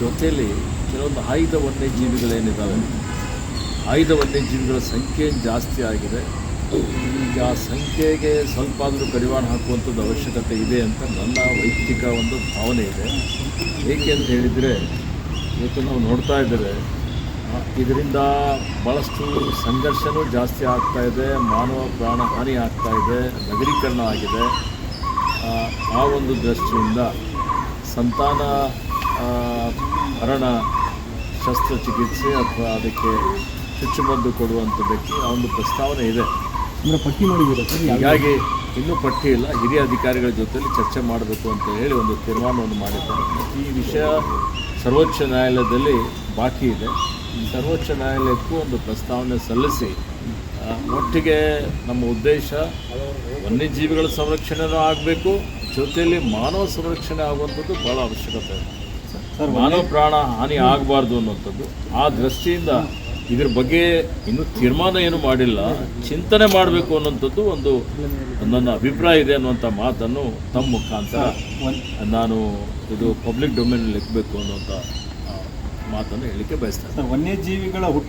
ಜೊತೆಯಲ್ಲಿ ಕೆಲವೊಂದು ಆಯ್ದ ವನ್ಯಜೀವಿಗಳೇನಿದ್ದಾವೆ, ಆಯ್ದ ವನ್ಯಜೀವಿಗಳ ಸಂಖ್ಯೆ ಜಾಸ್ತಿ ಆಗಿದೆ. ಈಗ ಆ ಸಂಖ್ಯೆಗೆ ಸ್ವಲ್ಪ ಆದರೂ ಕಡಿವಾಣ ಹಾಕುವಂಥದ್ದು ಅವಶ್ಯಕತೆ ಇದೆ ಅಂತ ನನ್ನ ವೈಯಕ್ತಿಕ ಒಂದು ಭಾವನೆ ಇದೆ. ಏಕೆ ಅಂತ ಹೇಳಿದರೆ, ಇವತ್ತು ನಾವು ನೋಡ್ತಾ ಇದ್ದೇವೆ, ಇದರಿಂದ ಭಾಳಷ್ಟು ಸಂಘರ್ಷವೂ ಜಾಸ್ತಿ ಆಗ್ತಾಯಿದೆ, ಮಾನವ ಪ್ರಾಣ ಹಾನಿ ಆಗ್ತಾಯಿದೆ, ನಗರೀಕರಣ ಆಗಿದೆ. ಆ ಒಂದು ದೃಷ್ಟಿಯಿಂದ ಸಂತಾನ ಹರಣ ಶಸ್ತ್ರಚಿಕಿತ್ಸೆ ಅಥವಾ ಅದಕ್ಕೆ ಚುಚ್ಚುಮದ್ದು ಕೊಡುವಂಥದ್ದಕ್ಕೆ ಆ ಒಂದು ಪ್ರಸ್ತಾವನೆ ಇದೆ. ಅಂದರೆ ಪಟ್ಟಿ ಮಾಡಿದ್ದೀರಾ ಸರ್? ಹೀಗಾಗಿ ಇನ್ನೂ ಪಟ್ಟಿ ಇಲ್ಲ, ಹಿರಿಯ ಅಧಿಕಾರಿಗಳ ಜೊತೆಯಲ್ಲಿ ಚರ್ಚೆ ಮಾಡಬೇಕು ಅಂತ ಹೇಳಿ ಒಂದು ತೀರ್ಮಾನವನ್ನು ಮಾಡಿದ್ದಾರೆ. ಈ ವಿಷಯ ಸರ್ವೋಚ್ಚ ನ್ಯಾಯಾಲಯದಲ್ಲಿ ಬಾಕಿ ಇದೆ. ಸರ್ವೋಚ್ಚ ನ್ಯಾಯಾಲಯಕ್ಕೂ ಒಂದು ಪ್ರಸ್ತಾವನೆ ಸಲ್ಲಿಸಿ ಒಟ್ಟಿಗೆ ನಮ್ಮ ಉದ್ದೇಶ ವನ್ಯಜೀವಿಗಳ ಸಂರಕ್ಷಣೆನೂ ಆಗಬೇಕು, ಜೊತೆಯಲ್ಲಿ ಮಾನವ ಸಂರಕ್ಷಣೆ ಆಗುವಂಥದ್ದು ಭಾಳ ಅವಶ್ಯಕತೆ ಇದೆ. ಮಾನವ ಪ್ರಾಣ ಹಾನಿ ಆಗಬಾರ್ದು ಅನ್ನುವಂಥದ್ದು. ಆ ದೃಷ್ಟಿಯಿಂದ ಇದ್ರ ಬಗ್ಗೆ ಇನ್ನೂ ತೀರ್ಮಾನ ಏನು ಮಾಡಿಲ್ಲ, ಚಿಂತನೆ ಮಾಡಬೇಕು ಅನ್ನೋಂಥದ್ದು ಒಂದು ನನ್ನ ಅಭಿಪ್ರಾಯ ಇದೆ ಅನ್ನುವಂಥ ಮಾತನ್ನು ತಮ್ಮ ಮುಖಾಂತರ ನಾನು ಇದು ಪಬ್ಲಿಕ್ ಡೊಮೇನಲ್ಲಿ ಇರಬೇಕು ಅನ್ನುವಂಥ ಮಾತನ್ನು ಹೇಳಲಿಕ್ಕೆ ಬಯಸ್ತೇನೆ. ವನ್ಯಜೀವಿಗಳ